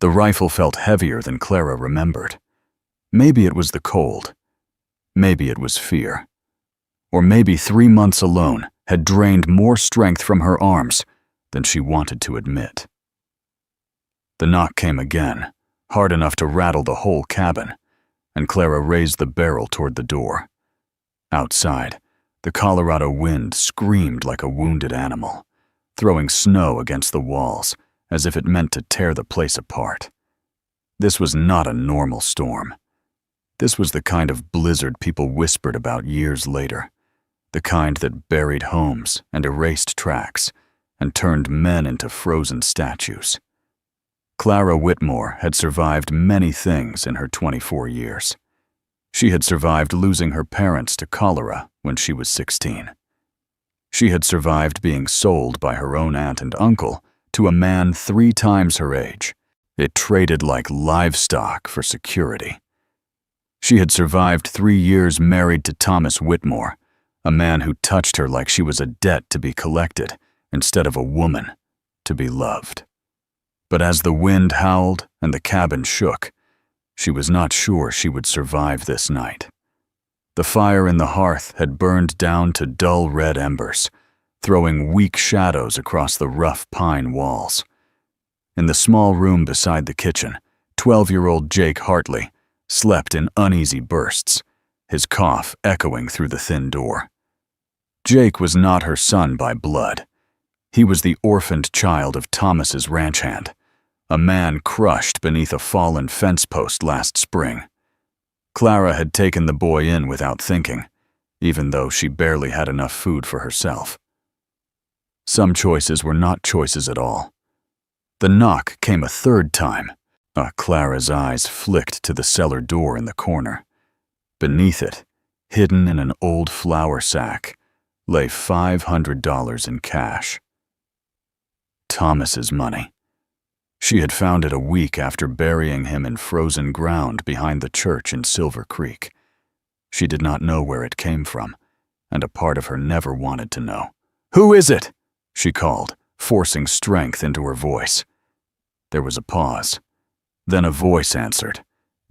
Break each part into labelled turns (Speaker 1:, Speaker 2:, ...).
Speaker 1: The rifle felt heavier than Clara remembered. Maybe it was the cold. Maybe it was fear. Or maybe 3 months alone had drained more strength from her arms than she wanted to admit. The knock came again, hard enough to rattle the whole cabin, and Clara raised the barrel toward the door. Outside, the Colorado wind screamed like a wounded animal, throwing snow against the walls as if it meant to tear the place apart. This was not a normal storm. This was the kind of blizzard people whispered about years later, the kind that buried homes and erased tracks and turned men into frozen statues. Clara Whitmore had survived many things in her 24 years. She had survived losing her parents to cholera when she was 16. She had survived being sold by her own aunt and uncle to a man 3 times her age. It traded like livestock for security. She had survived 3 years married to Thomas Whitmore, a man who touched her like she was a debt to be collected instead of a woman to be loved. But as the wind howled and the cabin shook, she was not sure she would survive this night. The fire in the hearth had burned down to dull red embers, throwing weak shadows across the rough pine walls. In the small room beside the kitchen, 12-year-old Jake Hartley slept in uneasy bursts, his cough echoing through the thin door. Jake was not her son by blood. He was the orphaned child of Thomas's ranch hand, a man crushed beneath a fallen fence post last spring. Clara had taken the boy in without thinking, even though she barely had enough food for herself. Some choices were not choices at all. The knock came a third time. Clara's eyes flicked to the cellar door in the corner. Beneath it, hidden in an old flour sack, lay $500 in cash. Thomas's money. She had found it a week after burying him in frozen ground behind the church in Silver Creek. She did not know where it came from, and a part of her never wanted to know. "Who is it?" she called, forcing strength into her voice. There was a pause. Then a voice answered,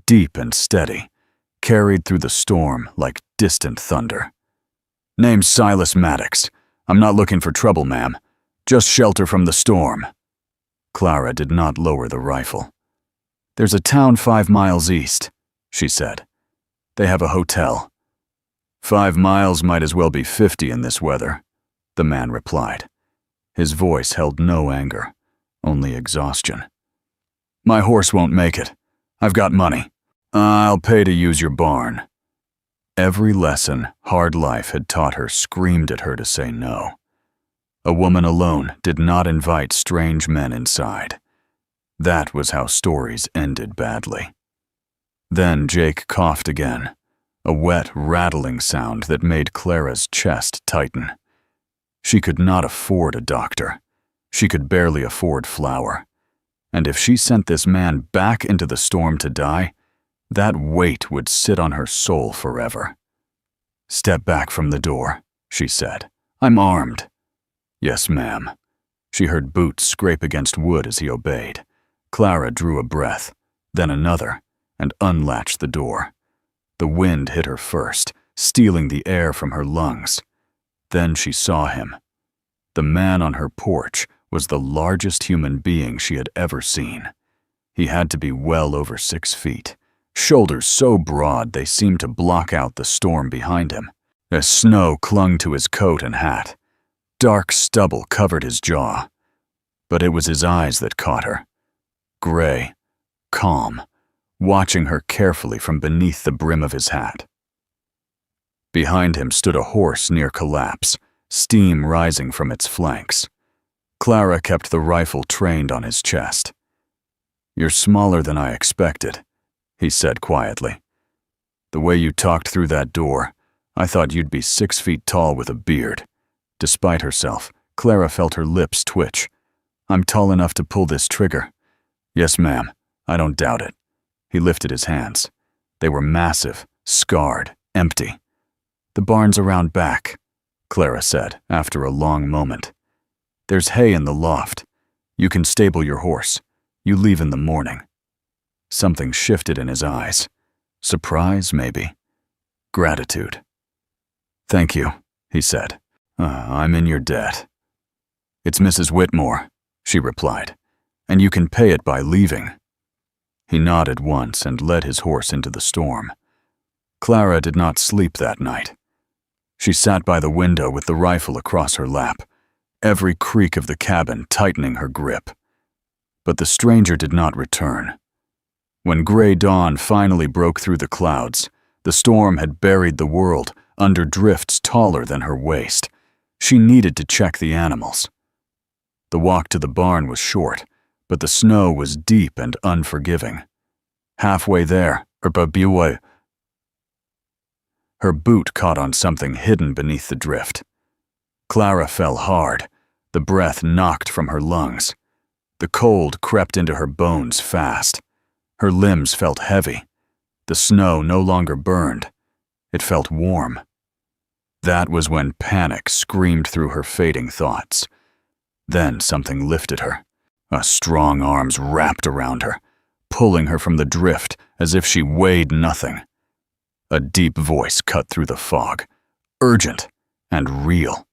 Speaker 1: deep and steady, carried through the storm like distant thunder. "Name's Silas Maddox. I'm not looking for trouble, ma'am. Just shelter from the storm." Clara did not lower the rifle. "There's a town 5 miles east," she said. "They have a hotel." 5 miles might as well be 50 in this weather," the man replied. His voice held no anger, only exhaustion. "My horse won't make it. I've got money. I'll pay to use your barn." Every lesson hard life had taught her screamed at her to say no. A woman alone did not invite strange men inside. That was how stories ended badly. Then Jake coughed again, a wet, rattling sound that made Clara's chest tighten. She could not afford a doctor. She could barely afford flour. And if she sent this man back into the storm to die, that weight would sit on her soul forever. "Step back from the door," she said. "I'm armed." "Yes, ma'am." She heard boots scrape against wood as he obeyed. Clara drew a breath, then another, and unlatched the door. The wind hit her first, stealing the air from her lungs. Then she saw him. The man on her porch was the largest human being she had ever seen. He had to be well over 6 feet, shoulders so broad they seemed to block out the storm behind him. As snow clung to his coat and hat, dark stubble covered his jaw. But it was his eyes that caught her. Gray, calm, watching her carefully from beneath the brim of his hat. Behind him stood a horse near collapse, steam rising from its flanks. Clara kept the rifle trained on his chest. "You're smaller than I expected," he said quietly. "The way you talked through that door, I thought you'd be 6 feet tall with a beard." Despite herself, Clara felt her lips twitch. "I'm tall enough to pull this trigger." "Yes, ma'am. I don't doubt it." He lifted his hands. They were massive, scarred, empty. "The barn's around back," Clara said after a long moment. "There's hay in the loft. You can stable your horse. You leave in the morning." Something shifted in his eyes. Surprise, maybe. Gratitude. "Thank you," he said. I'm in your debt." "It's Mrs. Whitmore," she replied, "and you can pay it by leaving." He nodded once and led his horse into the storm. Clara did not sleep that night. She sat by the window with the rifle across her lap, every creak of the cabin tightening her grip. But the stranger did not return. When gray dawn finally broke through the clouds, the storm had buried the world under drifts taller than her waist. She needed to check the animals. The walk to the barn was short, but the snow was deep and unforgiving. Halfway there, her boot caught on something hidden beneath the drift. Clara fell hard, the breath knocked from her lungs. The cold crept into her bones fast. Her limbs felt heavy. The snow no longer burned. It felt warm. That was when panic screamed through her fading thoughts. Then something lifted her. A strong arms wrapped around her, pulling her from the drift as if she weighed nothing. A deep voice cut through the fog, urgent and real.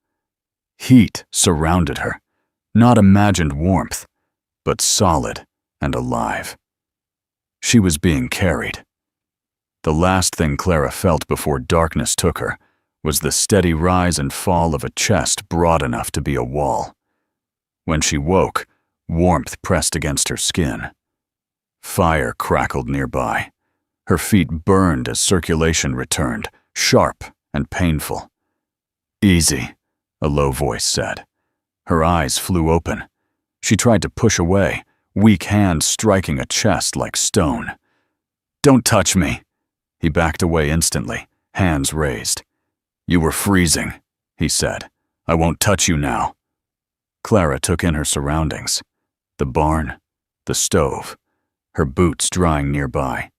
Speaker 1: Heat surrounded her, not imagined warmth, but solid and alive. She was being carried. The last thing Clara felt before darkness took her was the steady rise and fall of a chest broad enough to be a wall. When she woke, warmth pressed against her skin. Fire crackled nearby. Her feet burned as circulation returned, sharp and painful. "Easy," a low voice said. Her eyes flew open. She tried to push away, weak hands striking a chest like stone. "Don't touch me." He backed away instantly, hands raised. "You were freezing," he said. "I won't touch you now." Clara took in her surroundings. The barn, the stove, her boots drying nearby.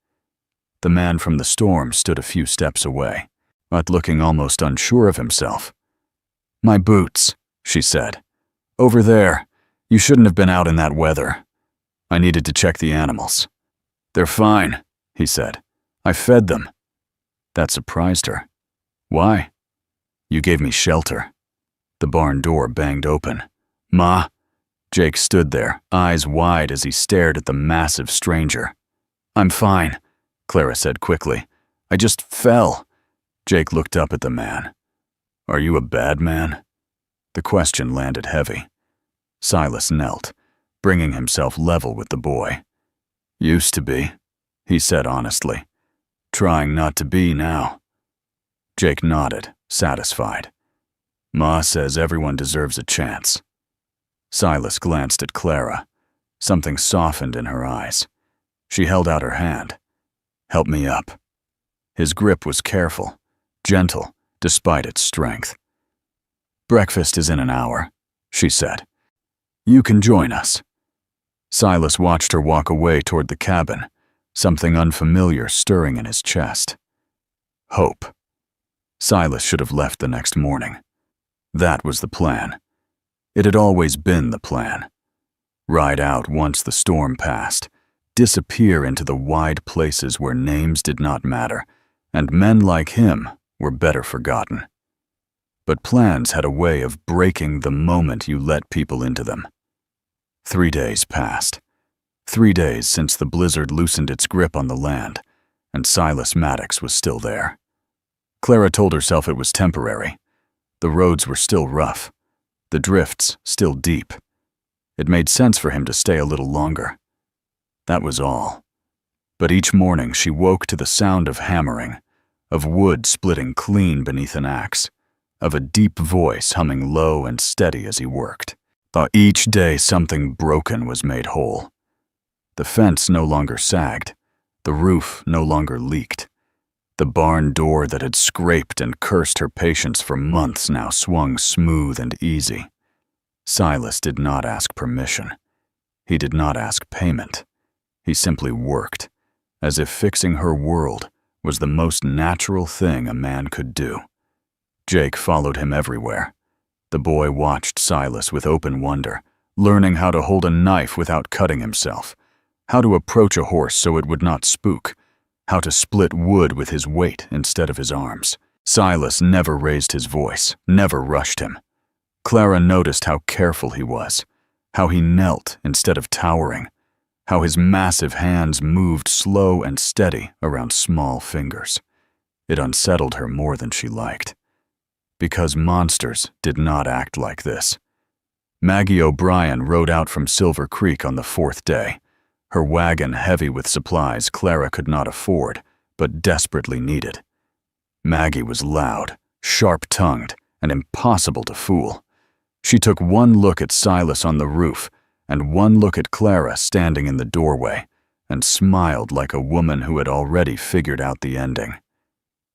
Speaker 1: The man from the storm stood a few steps away, but looking almost unsure of himself. "My boots," she said. "Over there. You shouldn't have been out in that weather." I needed to check the animals. "They're fine," he said. "I fed them." That surprised her. "Why?" "You gave me shelter." The barn door banged open. "Ma?" Jake stood there, eyes wide as he stared at the massive stranger. "I'm fine," Clara said quickly. "I just fell." Jake looked up at the man. "Are you a bad man?" The question landed heavy. Silas knelt, bringing himself level with the boy. "Used to be," he said honestly. "Trying not to be now." Jake nodded, satisfied. "Ma says everyone deserves a chance." Silas glanced at Clara. Something softened in her eyes. She held out her hand. "Help me up." His grip was careful, gentle, despite its strength. "Breakfast is in an hour," she said. "You can join us." Silas watched her walk away toward the cabin, something unfamiliar stirring in his chest. Hope. Silas should have left the next morning. That was the plan. It had always been the plan. Ride out once the storm passed, disappear into the wide places where names did not matter, and men like him were better forgotten. But plans had a way of breaking the moment you let people into them. 3 days passed. 3 days since the blizzard loosened its grip on the land, and Silas Maddox was still there. Clara told herself it was temporary. The roads were still rough, the drifts still deep. It made sense for him to stay a little longer. That was all. But each morning she woke to the sound of hammering, of wood splitting clean beneath an axe, of a deep voice humming low and steady as he worked. Each day something broken was made whole. The fence no longer sagged. The roof no longer leaked. The barn door that had scraped and cursed her patience for months now swung smooth and easy. Silas did not ask permission. He did not ask payment. He simply worked, as if fixing her world was the most natural thing a man could do. Jake followed him everywhere. The boy watched Silas with open wonder, learning how to hold a knife without cutting himself, how to approach a horse so it would not spook, how to split wood with his weight instead of his arms. Silas never raised his voice, never rushed him. Clara noticed how careful he was, how he knelt instead of towering, how his massive hands moved slow and steady around small fingers. It unsettled her more than she liked. Because monsters did not act like this. Maggie O'Brien rode out from Silver Creek on the 4th day, her wagon heavy with supplies Clara could not afford, but desperately needed. Maggie was loud, sharp-tongued, and impossible to fool. She took one look at Silas on the roof and one look at Clara standing in the doorway and smiled like a woman who had already figured out the ending.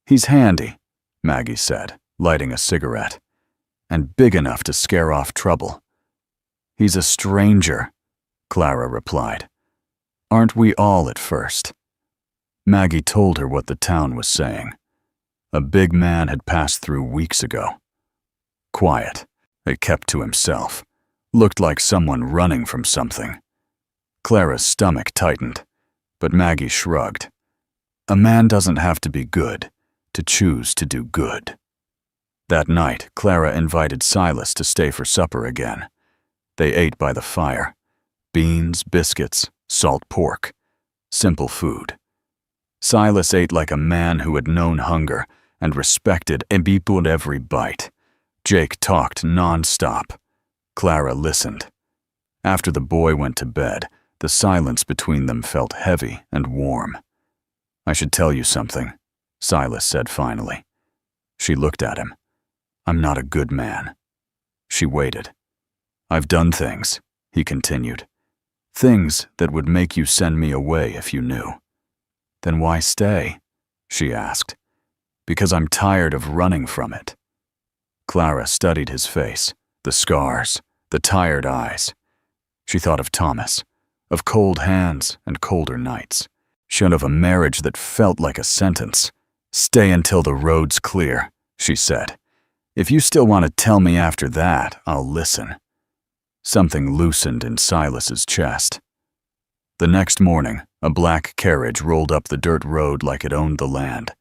Speaker 1: "He's handy," Maggie said, lighting a cigarette, "and big enough to scare off trouble." "He's a stranger," Clara replied. "Aren't we all at first?" Maggie told her what the town was saying. A big man had passed through weeks ago. Quiet, it kept to himself, looked like someone running from something. Clara's stomach tightened, but Maggie shrugged. A man doesn't have to be good to choose to do good. That night, Clara invited Silas to stay for supper again. They ate by the fire. Beans, biscuits, salt pork. Simple food. Silas ate like a man who had known hunger and respected every bite. Jake talked non-stop. Clara listened. After the boy went to bed, the silence between them felt heavy and warm. "I should tell you something," Silas said finally. She looked at him. "I'm not a good man." She waited. "I've done things," he continued. "Things that would make you send me away if you knew." "Then why stay?" she asked. "Because I'm tired of running from it." Clara studied his face, the scars, the tired eyes. She thought of Thomas, of cold hands and colder nights. She thought of a marriage that felt like a sentence. "Stay until the road's clear," she said. "If you still want to tell me after that, I'll listen." Something loosened in Silas's chest. The next morning, a black carriage rolled up the dirt road like it owned the land.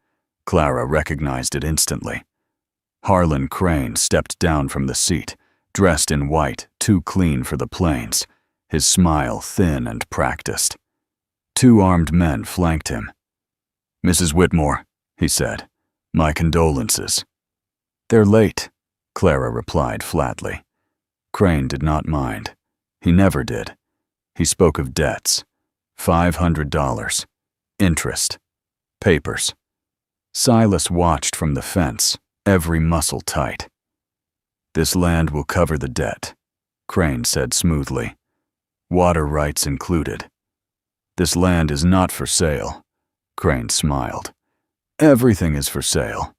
Speaker 1: Clara recognized it instantly. Harlan Crane stepped down from the seat, dressed in white, too clean for the plains, his smile thin and practiced. 2 armed men flanked him. "Mrs. Whitmore," he said, "my condolences." "They're late," Clara replied flatly. Crane did not mind. He never did. He spoke of debts. $500. Interest. Papers. Silas watched from the fence, every muscle tight. "This land will cover the debt," Crane said smoothly. "Water rights included." "This land is not for sale," Crane smiled. "Everything is for sale."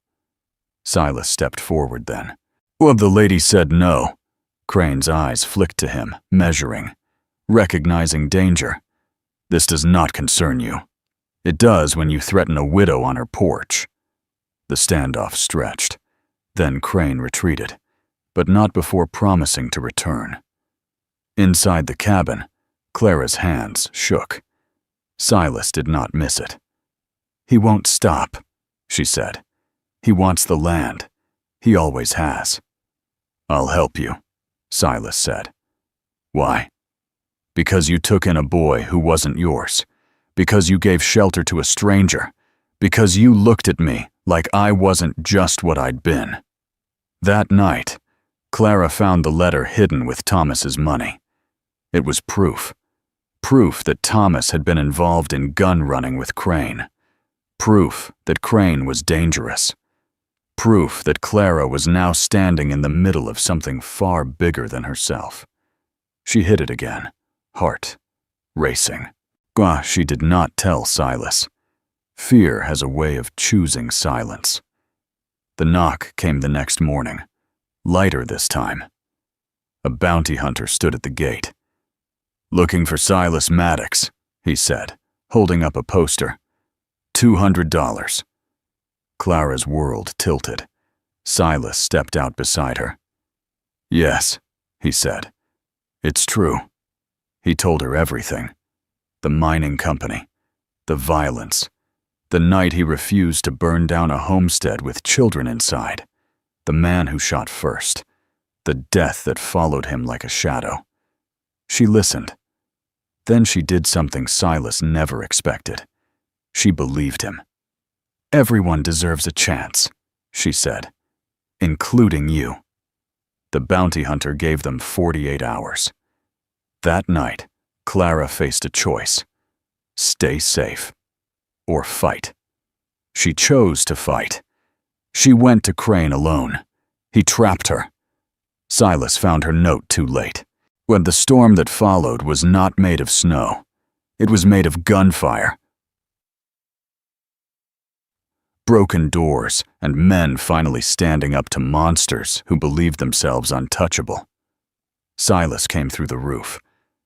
Speaker 1: Silas stepped forward then. "Well, the lady said no." Crane's eyes flicked to him, measuring, recognizing danger. "This does not concern you. It does when you threaten a widow on her porch." The standoff stretched. Then Crane retreated, but not before promising to return. Inside the cabin, Clara's hands shook. Silas did not miss it. "He won't stop," she said. "He wants the land. He always has." "I'll help you," Silas said. "Why?" "Because you took in a boy who wasn't yours. Because you gave shelter to a stranger. Because you looked at me like I wasn't just what I'd been." That night, Clara found the letter hidden with Thomas's money. It was proof. Proof that Thomas had been involved in gun running with Crane. Proof that Crane was dangerous. Proof that Clara was now standing in the middle of something far bigger than herself. She hid it again, heart racing. She did not tell Silas. Fear has a way of choosing silence. The knock came the next morning, lighter this time. A bounty hunter stood at the gate. "Looking for Silas Maddox," he said, holding up a poster. $200. Clara's world tilted. Silas stepped out beside her. "Yes," he said. "It's true." He told her everything. The mining company. The violence. The night he refused to burn down a homestead with children inside. The man who shot first. The death that followed him like a shadow. She listened. Then she did something Silas never expected. She believed him. "Everyone deserves a chance," she said, "including you." The bounty hunter gave them 48 hours. That night, Clara faced a choice: stay safe or fight. She chose to fight. She went to Crane alone. He trapped her. Silas found her note too late, when the storm that followed was not made of snow. It was made of gunfire, broken doors, and men finally standing up to monsters who believed themselves untouchable. Silas came through the roof.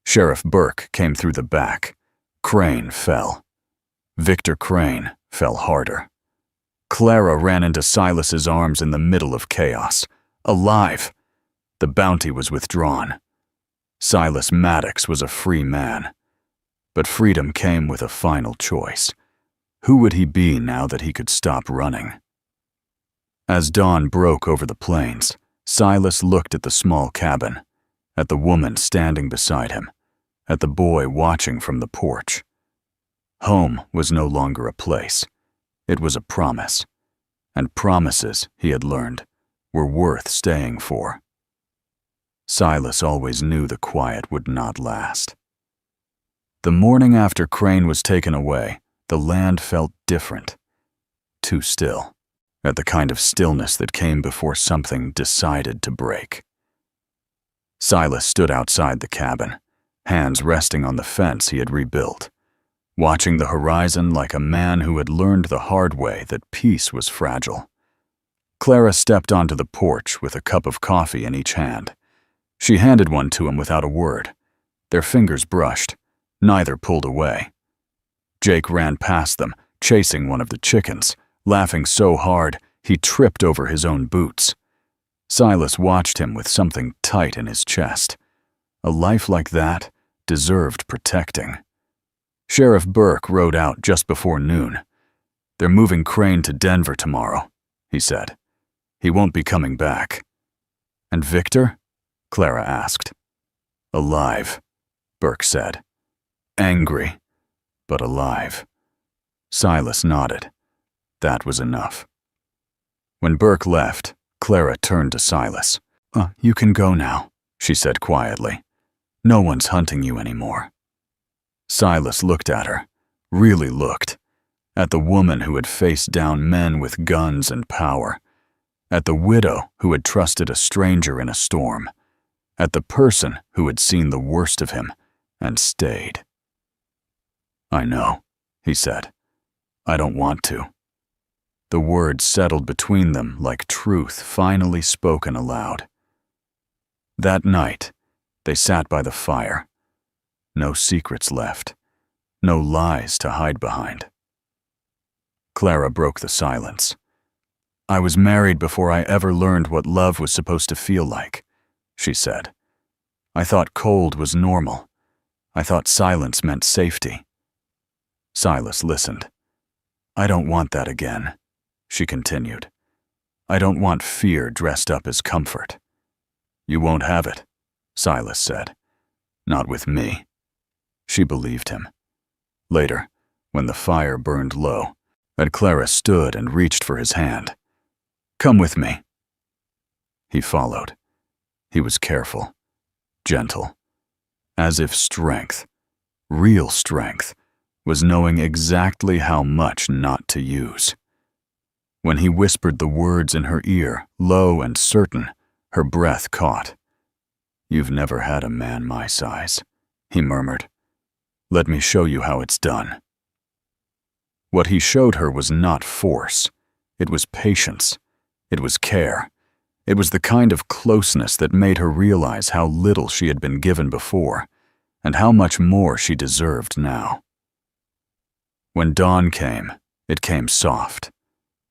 Speaker 1: Sheriff Burke came through the back. Crane fell. Victor Crane fell harder. Clara ran into Silas's arms in the middle of chaos, alive. The bounty was withdrawn. Silas Maddox was a free man. But freedom came with a final choice. Who would he be now that he could stop running? As dawn broke over the plains, Silas looked at the small cabin, at the woman standing beside him, at the boy watching from the porch. Home was no longer a place. It was a promise, and promises, he had learned, were worth staying for. Silas always knew the quiet would not last. The morning after Crane was taken away, the land felt different, too still, at the kind of stillness that came before something decided to break. Silas stood outside the cabin, hands resting on the fence he had rebuilt, watching the horizon like a man who had learned the hard way that peace was fragile. Clara stepped onto the porch with a cup of coffee in each hand. She handed one to him without a word. Their fingers brushed. Neither pulled away. Jake ran past them, chasing one of the chickens, laughing so hard he tripped over his own boots. Silas watched him with something tight in his chest. A life like that deserved protecting. Sheriff Burke rode out just before noon. "They're moving Crane to Denver tomorrow," he said. "He won't be coming back." "And Victor?" Clara asked. "Alive," Burke said. "Angry, but alive." Silas nodded. That was enough. When Burke left, Clara turned to Silas. "You can go now," she said quietly. "No one's hunting you anymore." Silas looked at her, really looked, at the woman who had faced down men with guns and power, at the widow who had trusted a stranger in a storm, at the person who had seen the worst of him and stayed. "I know," he said. "I don't want to." The words settled between them like truth finally spoken aloud. That night, they sat by the fire. No secrets left. No lies to hide behind. Clara broke the silence. "I was married before I ever learned what love was supposed to feel like," she said. "I thought cold was normal. I thought silence meant safety." Silas listened. "I don't want that again," she continued. "I don't want fear dressed up as comfort." "You won't have it," Silas said. "Not with me." She believed him. Later, when the fire burned low, and Clara stood and reached for his hand. "Come with me." He followed. He was careful, gentle, as if strength, real strength, was knowing exactly how much not to use. When he whispered the words in her ear, low and certain, her breath caught. "You've never had a man my size," he murmured. "Let me show you how it's done." What he showed her was not force. It was patience. It was care. It was the kind of closeness that made her realize how little she had been given before, and how much more she deserved now. When dawn came, it came soft.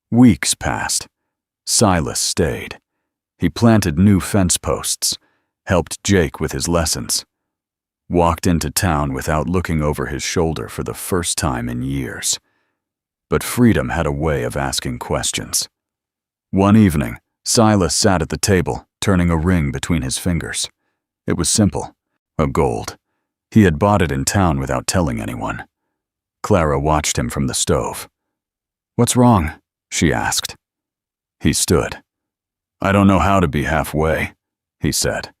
Speaker 1: Weeks passed. Silas stayed. He planted new fence posts, helped Jake with his lessons. walked into town without looking over his shoulder for the first time in years. But freedom had a way of asking questions. One evening, Silas sat at the table, turning a ring between his fingers. It was simple, a gold. He had bought it in town without telling anyone. Clara watched him from the stove. "What's wrong?" she asked. He stood. "I don't know how to be halfway," he said.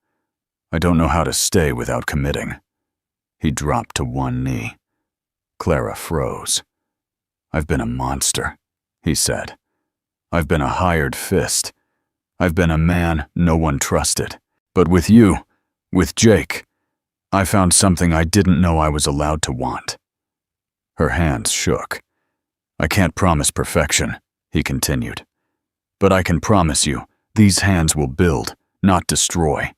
Speaker 1: "I don't know how to stay without committing." He dropped to one knee. Clara froze. "I've been a monster," he said. "I've been a hired fist. I've been a man no one trusted. But with you, with Jake, I found something I didn't know I was allowed to want." Her hands shook. "I can't promise perfection," he continued. "But I can promise you, these hands will build, not destroy.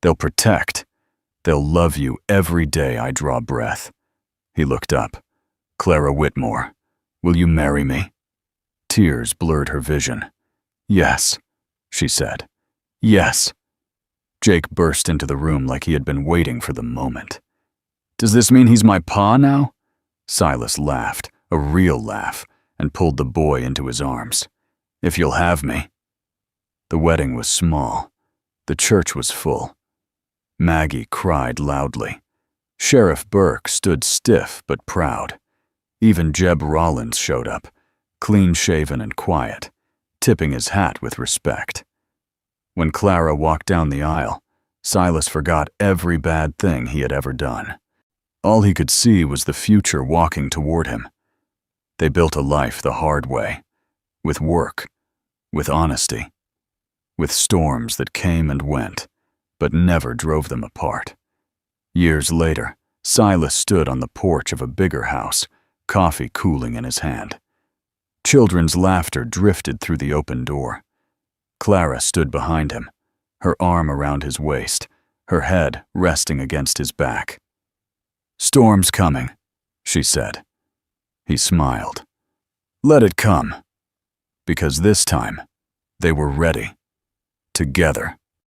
Speaker 1: They'll protect. They'll love you every day I draw breath." He looked up. "Clara Whitmore, will you marry me?" Tears blurred her vision. "Yes," she said. "Yes." Jake burst into the room like he had been waiting for the moment. "Does this mean he's my pa now?" Silas laughed, a real laugh, and pulled the boy into his arms. "If you'll have me." The wedding was small. The church was full. Maggie cried loudly. Sheriff Burke stood stiff but proud. Even Jeb Rollins showed up, clean-shaven and quiet, tipping his hat with respect. When Clara walked down the aisle, Silas forgot every bad thing he had ever done. All he could see was the future walking toward him. They built a life the hard way, with work, with honesty, with storms that came and went, but never drove them apart. Years later, Silas stood on the porch of a bigger house, coffee cooling in his hand. Children's laughter drifted through the open door. Clara stood behind him, her arm around his waist, her head resting against his back. "Storm's coming," she said. He smiled. "Let it come." Because this time, they were ready. Together.